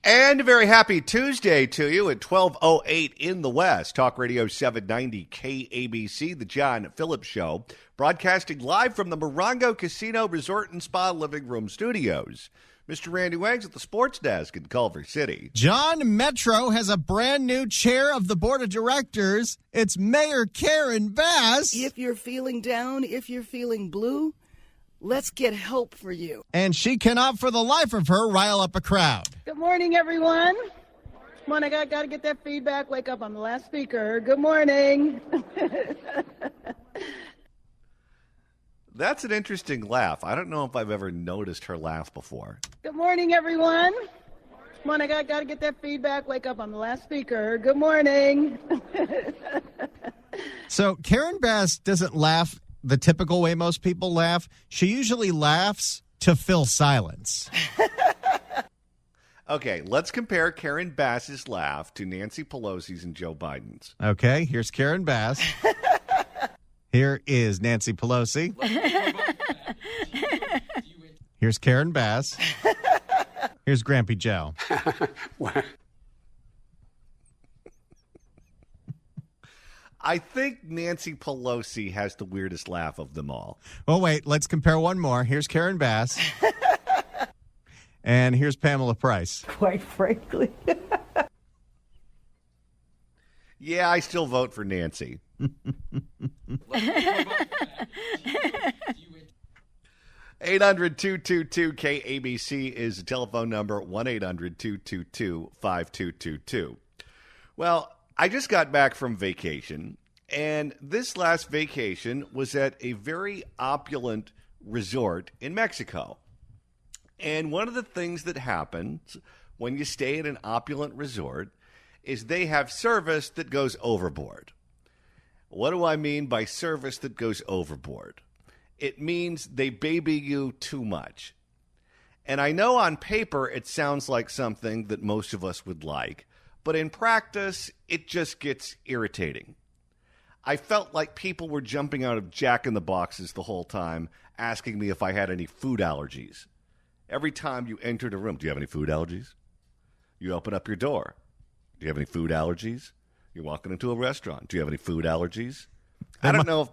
And a very happy Tuesday to you at 12:08 in the West. Talk Radio 790 KABC, the John Phillips Show, broadcasting live from the Morongo Casino Resort and Spa Living Room Studios. Mr. Randy Wangs at the sports desk in Culver City. John, Metro has a brand new chair of the board of directors. It's Mayor Karen Bass. If you're feeling down, if you're feeling blue, let's get help for you. And she cannot for the life of her rile up a crowd. Good morning, everyone. Come on, I got to get that feedback. Wake up, I'm the last speaker. Good morning. That's an interesting laugh. I don't know if I've ever noticed her laugh before. Good morning, everyone. Come on, I got to get that feedback. Wake up, I'm the last speaker. Good morning. So Karen Bass doesn't laugh the typical way most people laugh. She usually laughs to fill silence. Okay, let's compare Karen Bass's laugh to Nancy Pelosi's and Joe Biden's. Okay, here's Karen Bass. Here is Nancy Pelosi. Here's Karen Bass. Here's Grampy Joe. I think Nancy Pelosi has the weirdest laugh of them all. Oh, wait, let's compare one more. Here's Karen Bass. And here's Pamela Price. Quite frankly. Yeah, I still vote for Nancy. 800-222-KABC is the telephone number, 1-800-222-5222. Well, I just got back from vacation, and this last vacation was at a very opulent resort in Mexico. And one of the things that happens when you stay at an opulent resort is they have service that goes overboard. What do I mean by service that goes overboard? It means they baby you too much. And I know on paper it sounds like something that most of us would like, but in practice, it just gets irritating. I felt like people were jumping out of Jack-in-the-Boxes the whole time, asking me if I had any food allergies. Every time you entered a room, do you have any food allergies? You open up your door. Do you have any food allergies? You're walking into a restaurant. Do you have any food allergies? I don't know if...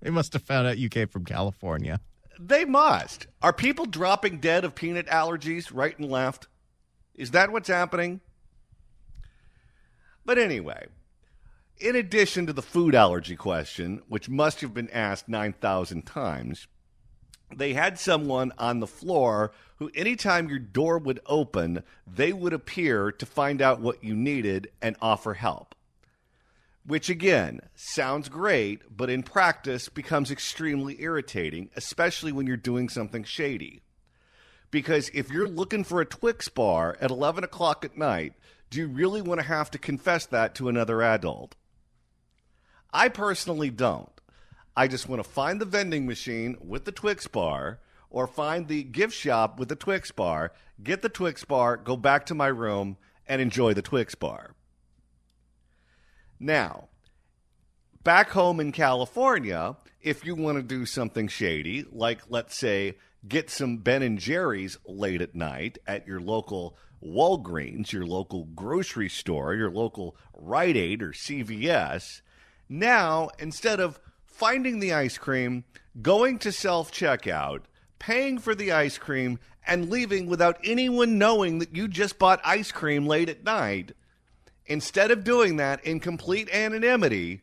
They must have found out you came from California. They must. Are people dropping dead of peanut allergies right and left? Is that what's happening? But anyway, in addition to the food allergy question, which must have been asked 9,000 times, they had someone on the floor who, anytime your door would open, they would appear to find out what you needed and offer help. Which, again, sounds great, but in practice becomes extremely irritating, especially when you're doing something shady. Because if you're looking for a Twix bar at 11 o'clock at night, do you really want to have to confess that to another adult? I personally don't. I just want to find the vending machine with the Twix bar or find the gift shop with the Twix bar, get the Twix bar, go back to my room, and enjoy the Twix bar. Now, back home in California, if you want to do something shady, like, let's say, get some Ben & Jerry's late at night at your local Wallgreens, your local grocery store, your local Rite Aid or CVS, now, instead of finding the ice cream, going to self-checkout, paying for the ice cream, and leaving without anyone knowing that you just bought ice cream late at night, instead of doing that in complete anonymity,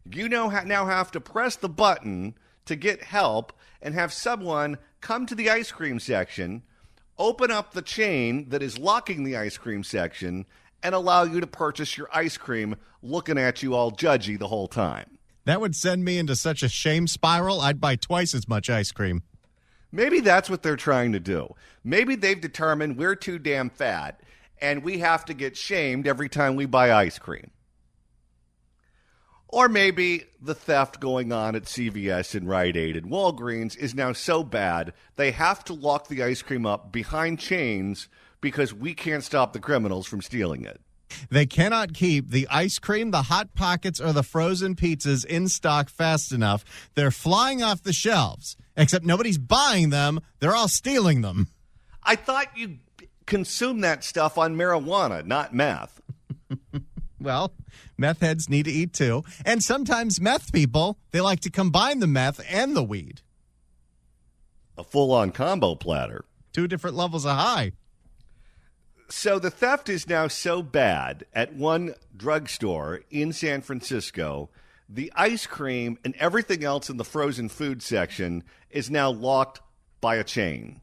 you now have to press the button to get help and have someone come to the ice cream section, open up the chain that is locking the ice cream section, and allow you to purchase your ice cream looking at you all judgy the whole time. That would send me into such a shame spiral, I'd buy twice as much ice cream. Maybe that's what they're trying to do. Maybe they've determined we're too damn fat, and we have to get shamed every time we buy ice cream. Or maybe the theft going on at CVS and Rite Aid and Wallgreens is now so bad they have to lock the ice cream up behind chains because we can't stop the criminals from stealing it. They cannot keep the ice cream, the Hot Pockets, or the frozen pizzas in stock fast enough. They're flying off the shelves, except nobody's buying them. They're all stealing them. I thought you consume that stuff on marijuana, not meth. Well, meth heads need to eat too. And sometimes meth people, they like to combine the meth and the weed. A full-on combo platter. 2 different levels of high. So the theft is now so bad at one drugstore in San Francisco, the ice cream and everything else in the frozen food section is now locked by a chain.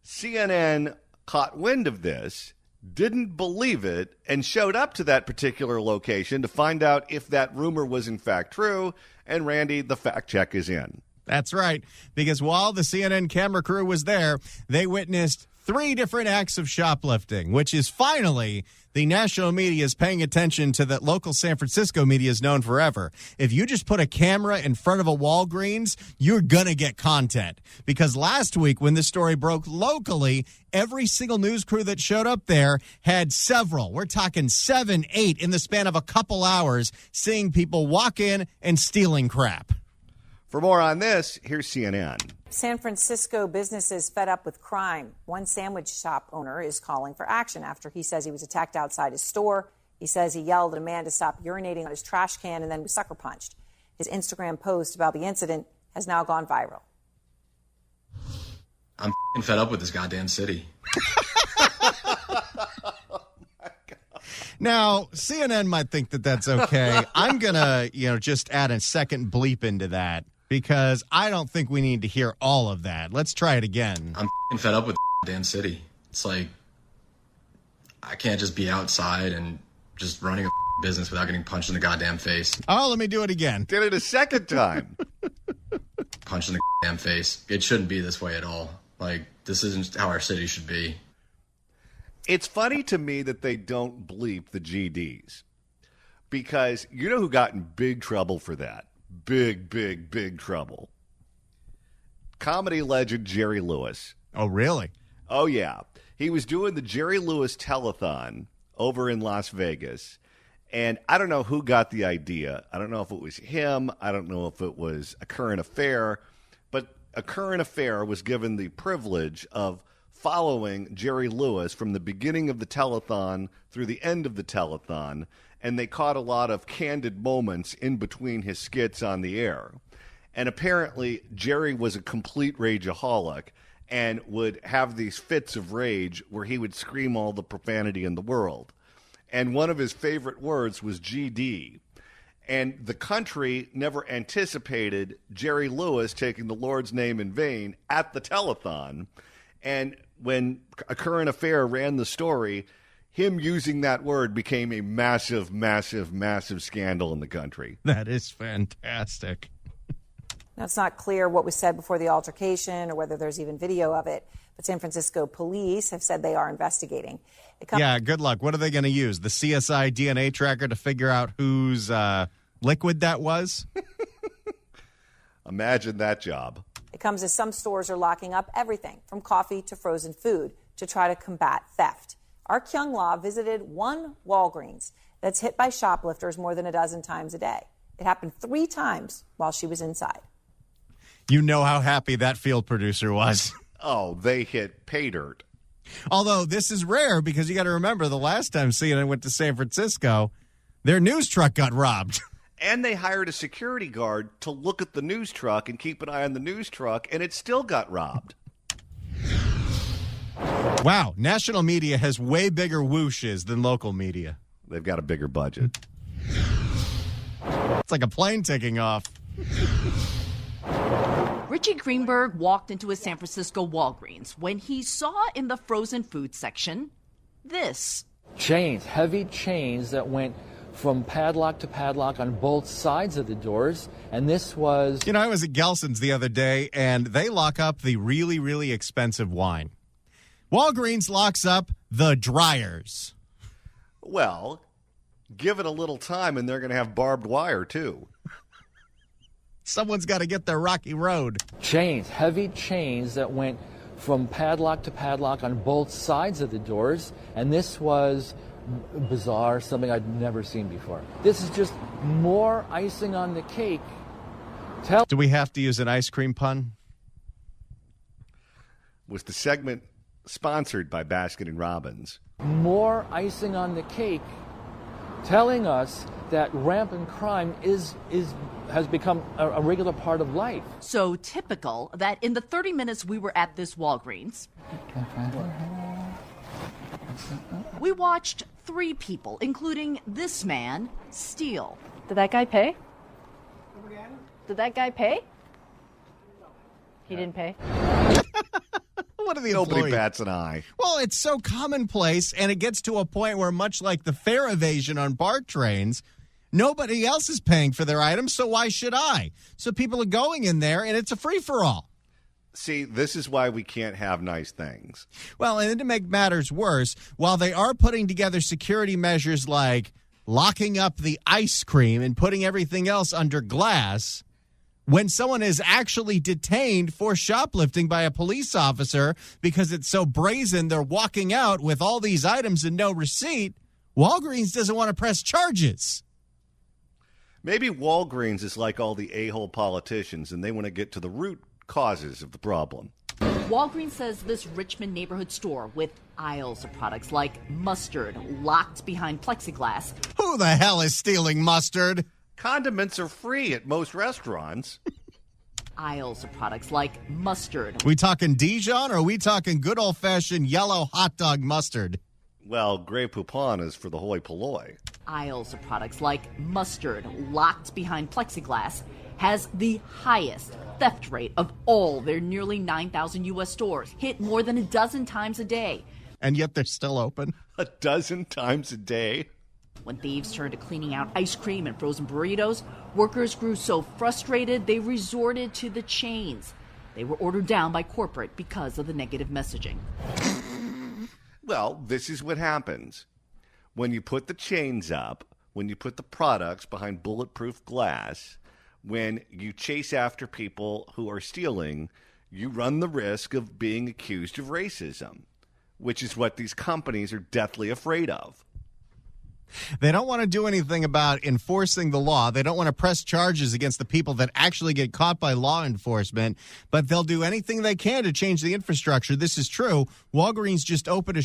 CNN caught wind of this, didn't believe it, and showed up to that particular location to find out if that rumor was in fact true. And Randy, the fact check is in. That's right, because while the CNN camera crew was there, they witnessed 3 different acts of shoplifting, which is finally the national media is paying attention to that local San Francisco media is known forever. If you just put a camera in front of a Wallgreens, you're going to get content. Because last week when this story broke locally, every single news crew that showed up there had several. We're talking 7, 8 in the span of a couple hours, seeing people walk in and stealing crap. For more on this, here's CNN. San Francisco businesses fed up with crime. One sandwich shop owner is calling for action after he says he was attacked outside his store. He says he yelled at a man to stop urinating on his trash can and then was sucker punched. His Instagram post about the incident has now gone viral. I'm fed up with this goddamn city. Now, CNN might think that that's okay. I'm going to, just add a second bleep into that because I don't think we need to hear all of that. Let's try it again. I'm fed up with the damn city. It's like I can't just be outside and just running a business without getting punched in the goddamn face. Oh, let me do it again. Did it a second time. Punched in the goddamn face. It shouldn't be this way at all. Like, this isn't how our city should be. It's funny to me that they don't bleep the GDs because you know who got in big trouble for that? Big trouble. Comedy legend Jerry Lewis. Oh, really? Oh, yeah. He was doing the Jerry Lewis telethon over in Las Vegas, and I don't know who got the idea. I don't know if it was him. I don't know if it was a current affair, but a current affair was given the privilege of following Jerry Lewis from the beginning of the telethon through the end of the telethon, and they caught a lot of candid moments in between his skits on the air. And apparently, Jerry was a complete rageaholic and would have these fits of rage where he would scream all the profanity in the world. And one of his favorite words was GD. And the country never anticipated Jerry Lewis taking the Lord's name in vain at the telethon. And when A Current Affair ran the story, him using that word became a massive scandal in the country. That is fantastic. Now, it's not clear what was said before the altercation or whether there's even video of it, but San Francisco police have said they are investigating. Yeah, good luck. What are they going to use? The CSI DNA tracker to figure out whose liquid that was? Imagine that job. It comes as some stores are locking up everything from coffee to frozen food to try to combat theft. Our Kyung Law visited one Wallgreens that's hit by shoplifters more than a dozen times a day. It happened 3 times while she was inside. You know how happy that field producer was. Oh, they hit pay dirt. Although this is rare because you got to remember the last time CNN went to San Francisco, their news truck got robbed. And they hired a security guard to look at the news truck and keep an eye on the news truck, and it still got robbed. Wow, national media has way bigger whooshes than local media. They've got a bigger budget. It's like a plane taking off. Richie Greenberg walked into a San Francisco Wallgreens when he saw in the frozen food section this. Chains, heavy chains that went from padlock to padlock on both sides of the doors. And this was... I was at Gelson's the other day, and they lock up the really, really expensive wine. Wallgreens locks up the dryers. Well, give it a little time, and they're going to have barbed wire, too. Someone's got to get their rocky road. Chains, heavy chains that went from padlock to padlock on both sides of the doors. And this was bizarre, something I'd never seen before. This is just more icing on the cake. Do we have to use an ice cream pun? Was the segment sponsored by Baskin & Robbins. More icing on the cake, telling us that rampant crime has become a regular part of life. So typical that in the 30 minutes we were at this Wallgreens, we watched 3 people, including this man, steal. Did that guy pay? Did that guy pay? He didn't pay. What are the Nobody employees? bats an eye. Well, it's so commonplace, and it gets to a point where, much like the fare evasion on BART trains, nobody else is paying for their items, so why should I? So people are going in there, and it's a free-for-all. See, this is why we can't have nice things. Well, and then to make matters worse, while they are putting together security measures like locking up the ice cream and putting everything else under glass, when someone is actually detained for shoplifting by a police officer because it's so brazen they're walking out with all these items and no receipt, Wallgreens doesn't want to press charges. Maybe Wallgreens is like all the a-hole politicians, and they want to get to the root causes of the problem. Wallgreens says this Richmond neighborhood store with aisles of products like mustard locked behind plexiglass. Who the hell is stealing mustard? Condiments are free at most restaurants. Aisles of products like mustard. We talking Dijon or are we talking good old-fashioned yellow hot dog mustard? Well, Grey Poupon is for the hoi polloi. Aisles of products like mustard locked behind plexiglass has the highest theft rate of all their nearly 9,000 U.S. stores, hit more than a dozen times a day. And yet they're still open. A dozen times a day? When thieves turned to cleaning out ice cream and frozen burritos, workers grew so frustrated they resorted to the chains. They were ordered down by corporate because of the negative messaging. Well, this is what happens. When you put the chains up, when you put the products behind bulletproof glass, when you chase after people who are stealing, you run the risk of being accused of racism, which is what these companies are deathly afraid of. They don't want to do anything about enforcing the law. They don't want to press charges against the people that actually get caught by law enforcement, but they'll do anything they can to change the infrastructure. This is true. Walgreens just opened a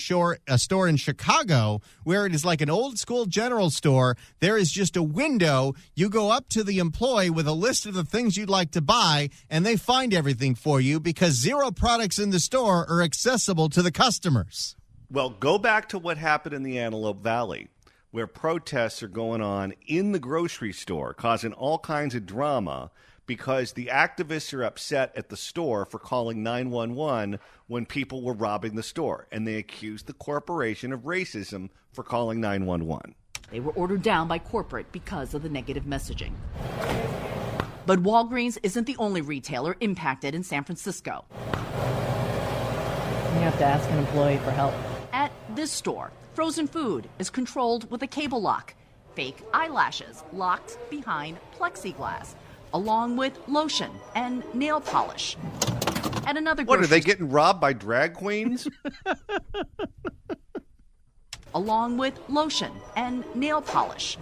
store in Chicago where it is like an old school general store. There is just a window. You go up to the employee with a list of the things you'd like to buy, and they find everything for you because 0 products in the store are accessible to the customers. Well, go back to what happened in the Antelope Valley, where protests are going on in the grocery store, causing all kinds of drama because the activists are upset at the store for calling 911 when people were robbing the store, and they accused the corporation of racism for calling 911. They were ordered down by corporate because of the negative messaging. But Walgreens isn't the only retailer impacted in San Francisco. You have to ask an employee for help. At this store, frozen food is controlled with a cable lock. Fake eyelashes locked behind plexiglass, along with lotion and nail polish. At another What, are they grocery getting robbed by drag queens? along with lotion and nail polish.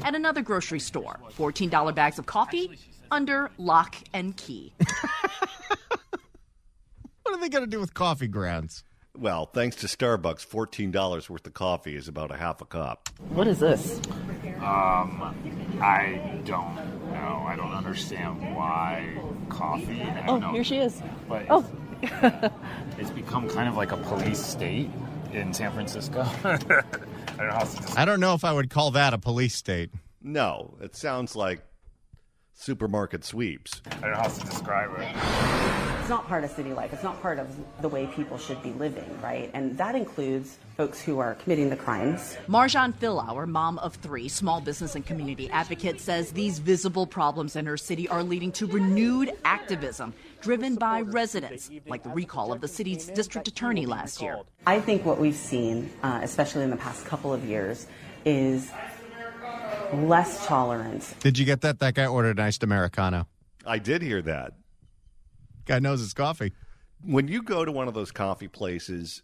At another grocery store, $14 bags of coffee under lock and key. What are they going to do with coffee grounds? Well, thanks to Starbucks, $14 worth of coffee is about a half a cup. What is this? I don't know. I don't understand why coffee. I don't know. Here she is. But Oh. it's become kind of like a police state in San Francisco. I don't know how to I don't know if I would call that a police state. No, it sounds like supermarket sweeps. I don't know how to describe it. It's not part of city life. It's not part of the way people should be living, right? And that includes folks who are committing the crimes. Marjan Philauer, mom of 3, small business and community advocate, says these visible problems in her city are leading to renewed activism driven by residents, like the recall of the city's district attorney last year. I think what we've seen, especially in the past couple of years, is less tolerance. Did you get that? That guy ordered an iced Americano. I did hear that. Guy knows his coffee. When you go to one of those coffee places,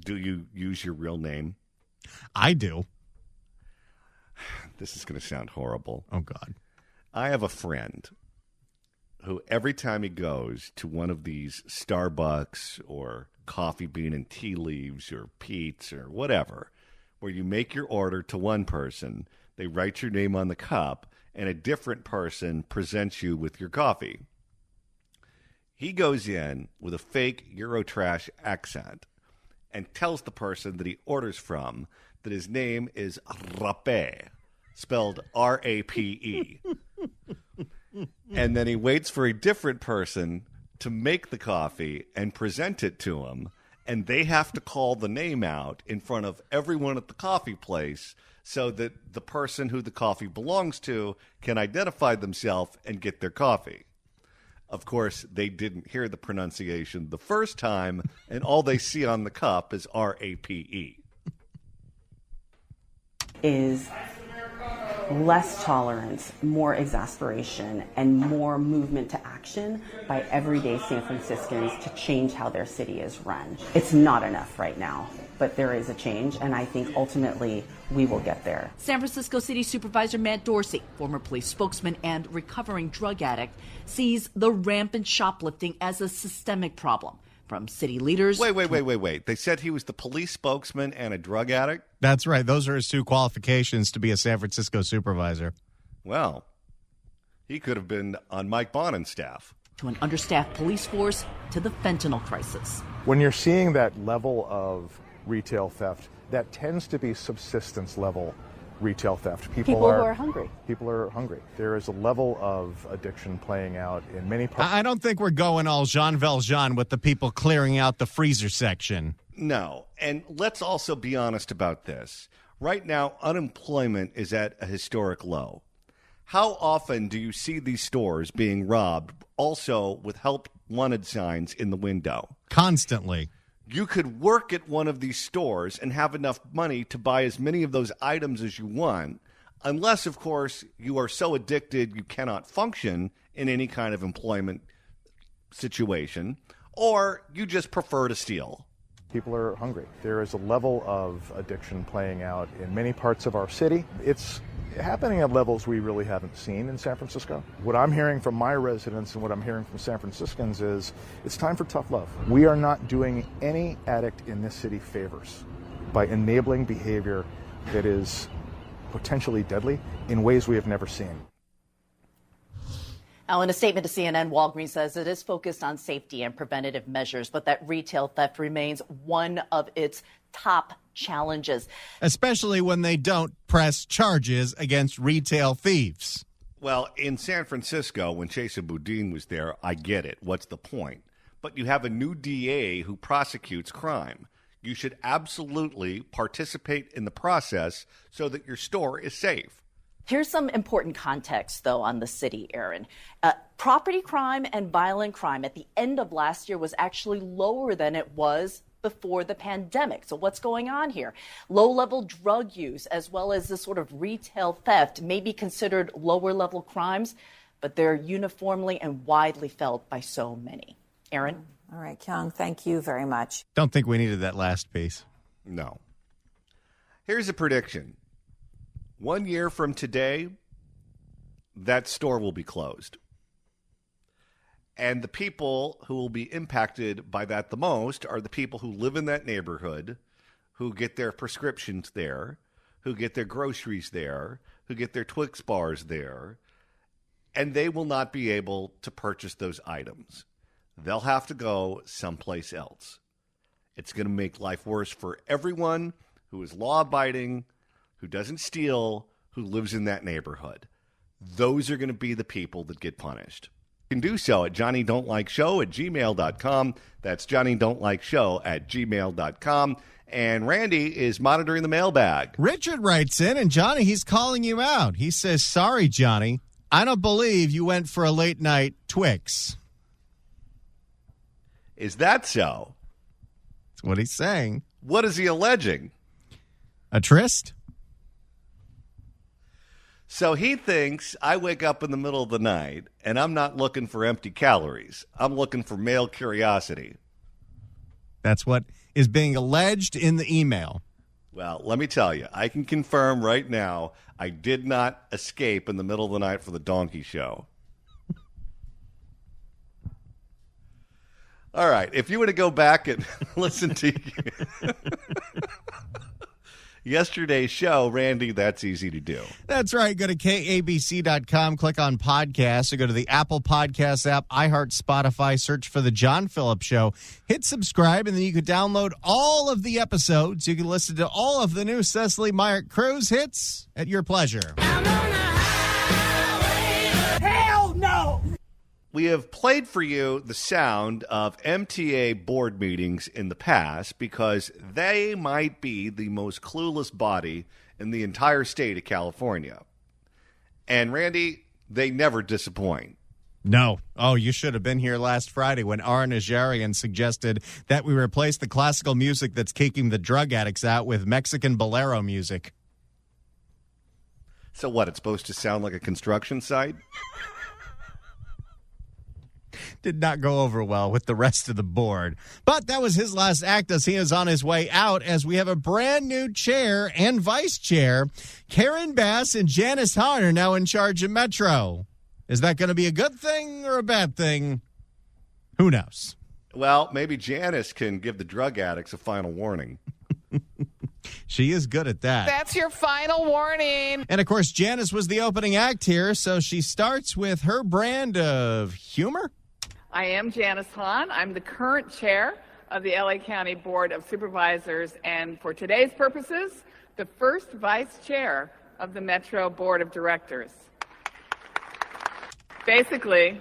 do you use your real name? I do. This is going to sound horrible. Oh, God. I have a friend who every time he goes to one of these Starbucks or Coffee Bean and Tea Leaves or Pete's or whatever, where you make your order to one person, they write your name on the cup, and a different person presents you with your coffee. He goes in with a fake Eurotrash accent and tells the person that he orders from that his name is Rape, spelled R-A-P-E. And then he waits for a different person to make the coffee and present it to him, and they have to call the name out in front of everyone at the coffee place so that the person who the coffee belongs to can identify themselves and get their coffee. Of course, they didn't hear the pronunciation the first time, and all they see on the cup is R-A-P-E. Is less tolerance, more exasperation, and more movement to action by everyday San Franciscans to change how their city is run. It's not enough right now, but there is a change, and I think ultimately we will get there. San Francisco City Supervisor Matt Dorsey, former police spokesman and recovering drug addict, sees the rampant shoplifting as a systemic problem. From city leaders. Wait. They said he was the police spokesman and a drug addict? That's right. Those are his two qualifications to be a San Francisco supervisor. Well, he could have been on Mike Bonin's staff. To an understaffed police force, to the fentanyl crisis. When you're seeing that level of retail theft, that tends to be subsistence level retail theft. People who are hungry. People are hungry. There is a level of addiction playing out in many parts. I don't think we're going all Jean Valjean with the people clearing out the freezer section. No. And let's also be honest about this. Right now, unemployment is at a historic low. How often do you see these stores being robbed, also with help wanted signs in the window? Constantly. You could work at one of these stores and have enough money to buy as many of those items as you want, unless, of course, you are so addicted you cannot function in any kind of employment situation, or you just prefer to steal. People are hungry. There is a level of addiction playing out in many parts of our city. It's happening at levels we really haven't seen in San Francisco. What I'm hearing from my residents and what I'm hearing from San Franciscans is it's time for tough love. We are not doing any addict in this city favors by enabling behavior that is potentially deadly in ways we have never seen. Now, in a statement to CNN, Wallgreens says it is focused on safety and preventative measures, but that retail theft remains one of its top challenges. Especially when they don't press charges against retail thieves. Well, in San Francisco, when Chesa Boudin was there, I get it. What's the point? But you have a new DA who prosecutes crime. You should absolutely participate in the process so that your store is safe. Here's some important context, though, on the city, Aaron. Property crime and violent crime at the end of last year was actually lower than it was before the pandemic. So what's going on here? Low-level drug use, as well as this sort of retail theft, may be considered lower-level crimes, but they're uniformly and widely felt by so many. Aaron? All right, Kyung, thank you very much. Don't think we needed that last piece. No. Here's a prediction. 1 year from today, that store will be closed. And the people who will be impacted by that the most are the people who live in that neighborhood, who get their prescriptions there, who get their groceries there, who get their Twix bars there, and they will not be able to purchase those items. They'll have to go someplace else. It's going to make life worse for everyone who is law-abiding, who doesn't steal, who lives in that neighborhood. Those are going to be the people that get punished. You can do so at johnnydon'tlikeshow@gmail.com. That's johnnydon'tlikeshow@gmail.com. And Randy is monitoring the mailbag. Richard writes in, and Johnny, he's calling you out. He says, sorry, Johnny, I don't believe you went for a late night Twix. Is that so? That's what he's saying. What is he alleging? A tryst? So he thinks I wake up in the middle of the night and I'm not looking for empty calories. I'm looking for male curiosity. That's what is being alleged in the email. Well, let me tell you, I can confirm right now I did not escape in the middle of the night for the donkey show. All right. If you were to go back and listen to yesterday's show, Randy, that's easy to do. That's right. Go to KABC.com, click on podcasts, or go to the Apple Podcasts app, iHeart, Spotify, search for The John Phillips Show. Hit subscribe, and then you can download all of the episodes. You can listen to all of the new Cecily Myert Cruz hits at your pleasure. Hell no! We have played for you the sound of MTA board meetings in the past because they might be the most clueless body in the entire state of California. And, Randy, they never disappoint. No. Oh, you should have been here last Friday when Aaron Najarian suggested that we replace the classical music that's kicking the drug addicts out with Mexican bolero music. So what, it's supposed to sound like a construction site? Did not go over well with the rest of the board. But that was his last act as he is on his way out, as we have a brand new chair and vice chair. Karen Bass and Janice Hahn are now in charge of Metro. Is that going to be a good thing or a bad thing? Who knows? Well, maybe Janice can give the drug addicts a final warning. She is good at that. That's your final warning. And, of course, Janice was the opening act here, so she starts with her brand of humor. I am Janice Hahn. I'm the current chair of the LA County Board of Supervisors, and for today's purposes, the first vice chair of the Metro Board of Directors. Basically,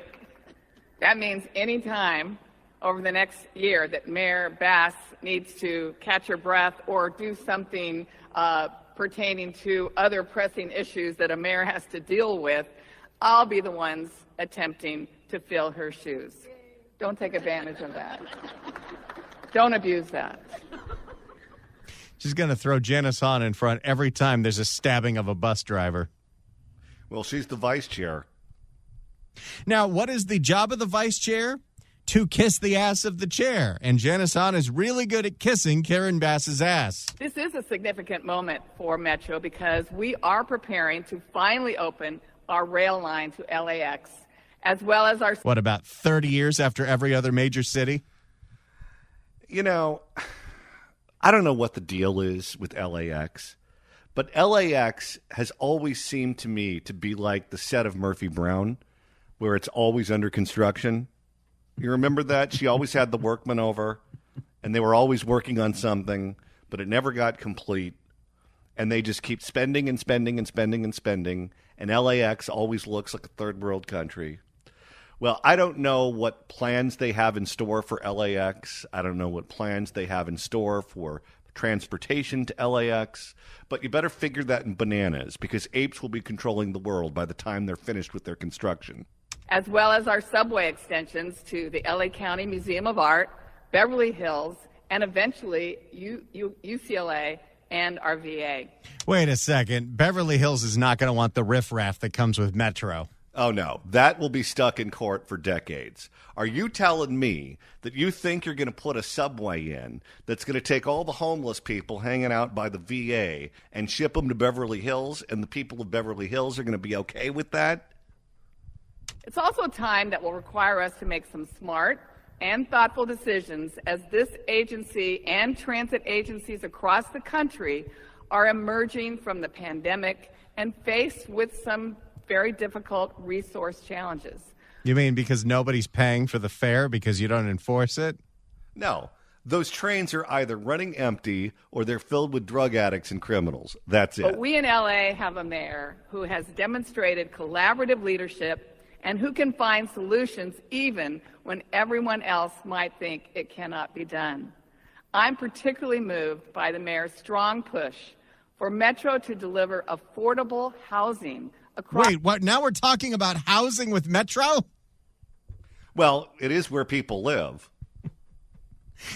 that means any time over the next year that Mayor Bass needs to catch her breath or do something pertaining to other pressing issues that a mayor has to deal with, I'll be the ones attempting to fill her shoes. Don't take advantage of that. Don't abuse that. She's going to throw Janice Hahn in front every time there's a stabbing of a bus driver. Well, she's the vice chair. Now, what is the job of the vice chair? To kiss the ass of the chair. And Janice Hahn is really good at kissing Karen Bass's ass. This is a significant moment for Metro because we are preparing to finally open our rail line to LAX, as well as our... What, about 30 years after every other major city? You know, I don't know what the deal is with LAX, but LAX has always seemed to me to be like the set of Murphy Brown, where it's always under construction. You remember that? She always had the workmen over, and they were always working on something, but it never got complete. And they just keep spending and spending and spending and spending, and LAX always looks like a third world country. Well, I don't know what plans they have in store for LAX. I don't know what plans they have in store for transportation to LAX, but you better figure that in bananas, because apes will be controlling the world by the time they're finished with their construction. As well as our subway extensions to the LA County Museum of Art, Beverly Hills, and eventually UCLA and our VA. Wait a second. Beverly Hills is not going to want the riffraff that comes with Metro. Oh, no. That will be stuck in court for decades. Are you telling me that you think you're going to put a subway in that's going to take all the homeless people hanging out by the VA and ship them to Beverly Hills, and the people of Beverly Hills are going to be okay with that? It's also a time that will require us to make some smart and thoughtful decisions as this agency and transit agencies across the country are emerging from the pandemic and faced with some very difficult resource challenges. You mean because nobody's paying for the fare because you don't enforce it? No. Those trains are either running empty or they're filled with drug addicts and criminals. That's it. But we in LA have a mayor who has demonstrated collaborative leadership and who can find solutions even when everyone else might think it cannot be done. I'm particularly moved by the mayor's strong push for Metro to deliver affordable housing across... Wait, what? Now we're talking about housing with Metro? Well, it is where people live.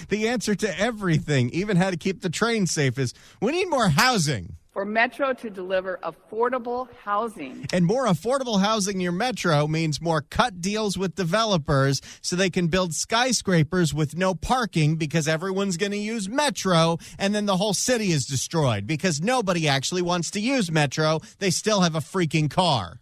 The answer to everything, even how to keep the train safe, is we need more housing. For Metro to deliver affordable housing. And more affordable housing near Metro means more cut deals with developers so they can build skyscrapers with no parking because everyone's going to use Metro, and then the whole city is destroyed because nobody actually wants to use Metro. They still have a freaking car.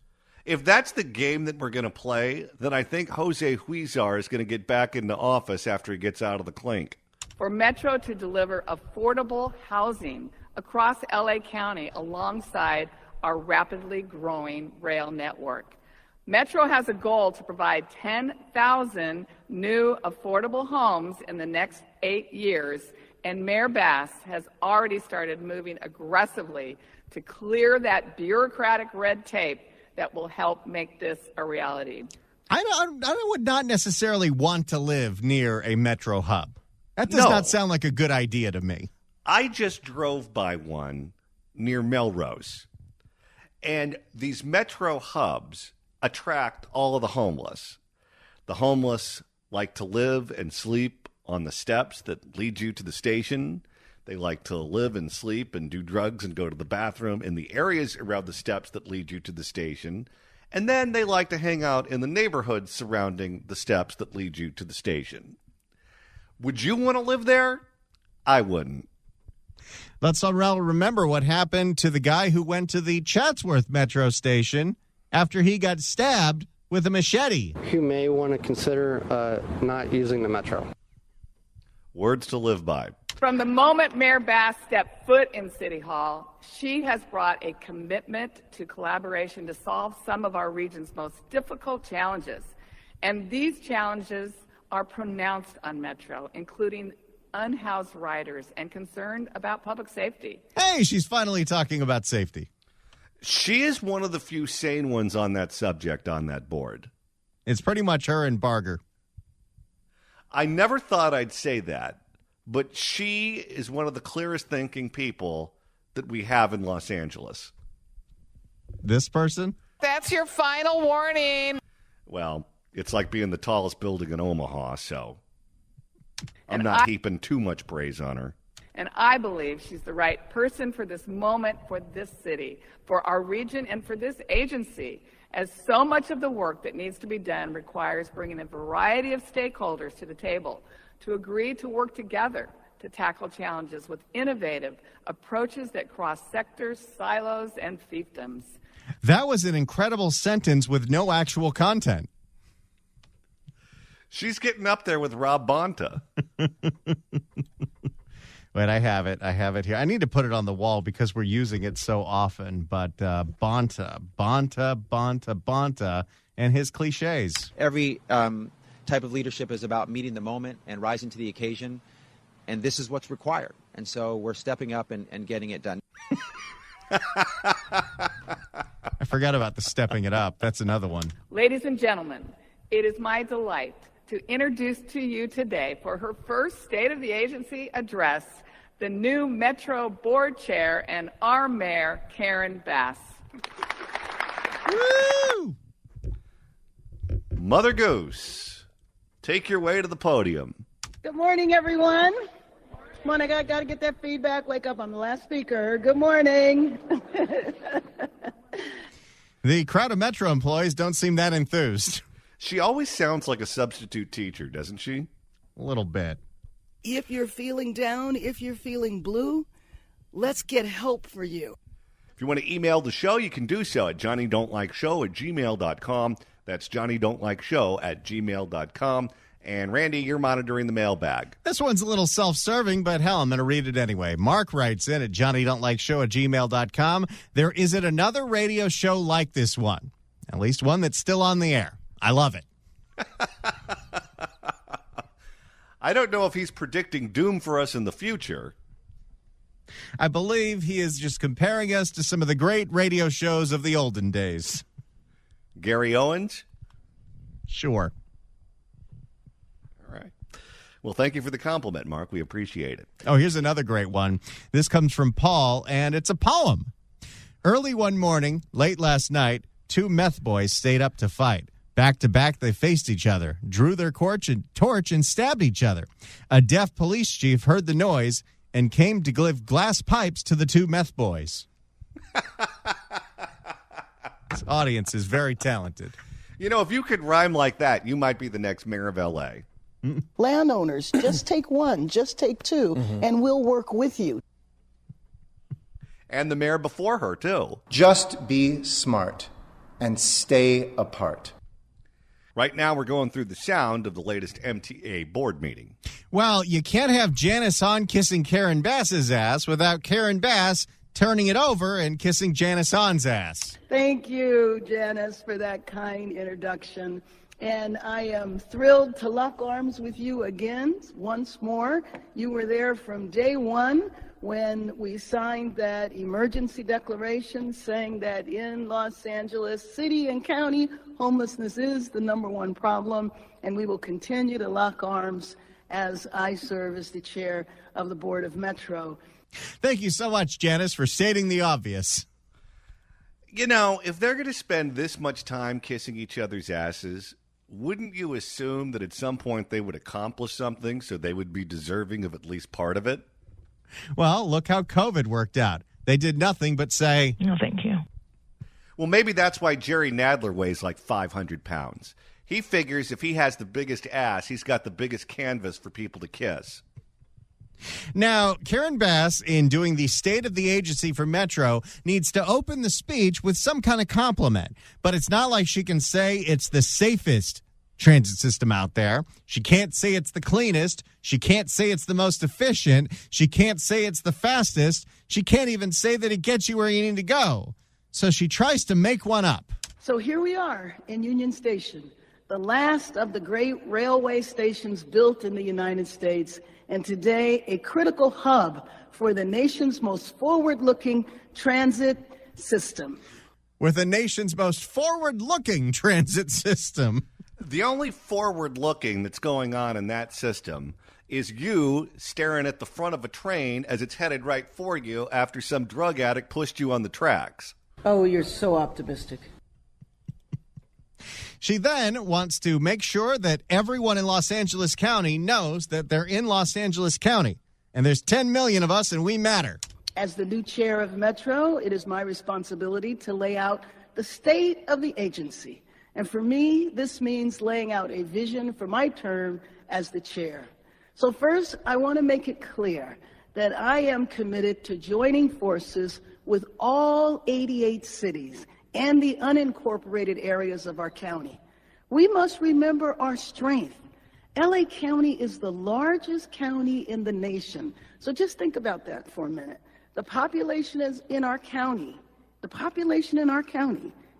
If that's the game that we're going to play, then I think Jose Huizar is going to get back into office after he gets out of the clink. For Metro to deliver affordable housing across LA County alongside our rapidly growing rail network. Metro has a goal to provide 10,000 new affordable homes in the next 8 years, and Mayor Bass has already started moving aggressively to clear that bureaucratic red tape that will help make this a reality. I would not necessarily want to live near a metro hub. That does not sound like a good idea to me. I just drove by one near Melrose, and these metro hubs attract all of the homeless. The homeless like to live and sleep on the steps that lead you to the station. They like to live and sleep and do drugs and go to the bathroom in the areas around the steps that lead you to the station. And then they like to hang out in the neighborhoods surrounding the steps that lead you to the station. Would you want to live there? I wouldn't. Let's all remember what happened to the guy who went to the Chatsworth metro station after he got stabbed with a machete. You may want to consider not using the metro. Words to live by. From the moment Mayor Bass stepped foot in City Hall, she has brought a commitment to collaboration to solve some of our region's most difficult challenges. And these challenges are pronounced on Metro, including unhoused riders and concern about public safety. Hey, she's finally talking about safety. She is one of the few sane ones on that subject on that board. It's pretty much her and Barger. I never thought I'd say that, but she is one of the clearest thinking people that we have in Los Angeles. This person? That's your final warning. Well, it's like being the tallest building in Omaha, so I'm not heaping too much praise on her. And I believe she's the right person for this moment, for this city, for our region, and for this agency, as so much of the work that needs to be done requires bringing a variety of stakeholders to the table to agree to work together to tackle challenges with innovative approaches that cross sectors, silos, and fiefdoms. That was an incredible sentence with no actual content. She's getting up there with Rob Bonta. Wait, I have it here. I need to put it on the wall because we're using it so often. But Bonta, and his cliches. Every type of leadership is about meeting the moment and rising to the occasion. And this is what's required. And so we're stepping up and getting it done. I forgot about the stepping it up. That's another one. Ladies and gentlemen, it is my delight to introduce to you today for her first State of the Agency address, the new Metro Board Chair and our Mayor, Karen Bass. Woo! Mother Goose, take your way to the podium. Good morning, everyone. Come on, I got to get that feedback. Wake up, I'm the last speaker. Good morning. The crowd of Metro employees don't seem that enthused. She always sounds like a substitute teacher, doesn't she? A little bit. If you're feeling down, if you're feeling blue, let's get help for you. If you want to email the show, you can do so at johnnydon'tlikeshow@gmail.com. That's johnnydon'tlikeshow@gmail.com. And Randy, you're monitoring the mailbag. This one's a little self-serving, but hell, I'm going to read it anyway. Mark writes in at johnnydon'tlikeshow@gmail.com. There isn't another radio show like this one. At least one that's still on the air. I love it. I don't know if he's predicting doom for us in the future. I believe he is just comparing us to some of the great radio shows of the olden days. Gary Owens? Sure. All right. Well, thank you for the compliment, Mark. We appreciate it. Oh, here's another great one. This comes from Paul, and it's a poem. Early one morning, late last night, two meth boys stayed up to fight. Back to back, they faced each other, drew their torch and stabbed each other. A deaf police chief heard the noise and came to give glass pipes to the two meth boys. This audience is very talented. You know, if you could rhyme like that, you might be the next mayor of L.A. Landowners, just take one, just take two, and we'll work with you. And the mayor before her, too. Just be smart. and stay apart. Right now, we're going through the sound of the latest MTA board meeting. Well, you can't have Janice Hahn kissing Karen Bass's ass without Karen Bass turning it over and kissing Janice Hahn's ass. Thank you, Janice, for that kind introduction. And I am thrilled to lock arms with you again, once more. You were there from day one when we signed that emergency declaration saying that in Los Angeles City and County, homelessness is the #1 problem, and we will continue to lock arms as I serve as the chair of the Board of Metro. Thank you so much, Janice, for stating the obvious. You know, if they're going to spend this much time kissing each other's asses, wouldn't you assume that at some point they would accomplish something so they would be deserving of at least part of it? Well, look how COVID worked out. They did nothing but say, no, thank you. Well, maybe that's why Jerry Nadler weighs like 500 pounds. He figures if he has the biggest ass, he's got the biggest canvas for people to kiss. Now, Karen Bass, in doing the State of the Agency for Metro, needs to open the speech with some kind of compliment. But it's not like she can say it's the safest transit system out there. She can't say it's the cleanest. She can't say it's the most efficient. She can't say it's the fastest. She can't even say that it gets you where you need to go. So she tries to make one up. So here we are in Union Station, the last of the great railway stations built in the United States, and today a critical hub for the nation's most forward-looking transit system. With the nation's most forward-looking transit system. The only forward-looking that's going on in that system is you staring at the front of a train as it's headed right for you after some drug addict pushed you on the tracks. Oh, you're so optimistic. She then wants to make sure that everyone in Los Angeles County knows that they're in Los Angeles County. And there's 10 million of us, and we matter. As the new chair of Metro, it is my responsibility to lay out the state of the agency. And for me, this means laying out a vision for my term as the chair. So first, I want to make it clear that I am committed to joining forces with all 88 cities and the unincorporated areas of our county. We must remember our strength. LA County is the largest county in the nation. So just think about that for a minute. The population in our county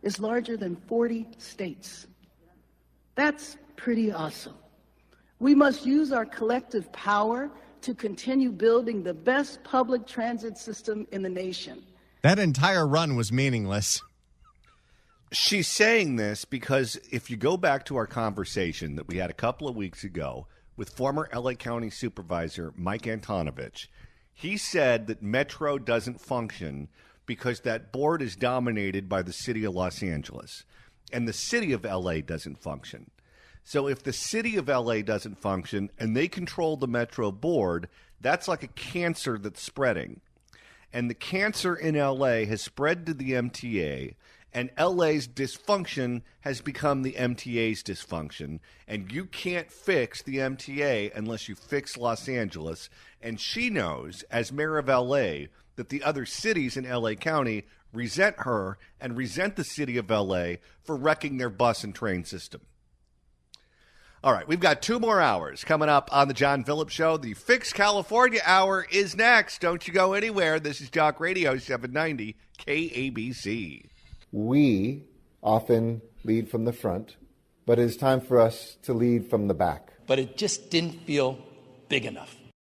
is larger than 40 states. That's pretty awesome. We must use our collective power to continue building the best public transit system in the nation. That entire run was meaningless. She's saying this because if you go back to our conversation that we had a couple of weeks ago with former LA County Supervisor Mike Antonovich, he said that Metro doesn't function because that board is dominated by the city of Los Angeles, and the city of LA doesn't function. So if the city of LA doesn't function and they control the Metro board, that's like a cancer that's spreading. And the cancer in LA has spread to the MTA, and LA's dysfunction has become the MTA's dysfunction. And you can't fix the MTA unless you fix Los Angeles. And she knows, as mayor of LA, that the other cities in LA County resent her and resent the city of LA for wrecking their bus and train system. All right, we've got 2 more hours coming up on the John Phillips Show. The Fix California Hour is next. Don't you go anywhere. This is Talk Radio 790 KABC. We often lead from the front, but it is time for us to lead from the back. But it just didn't feel big enough.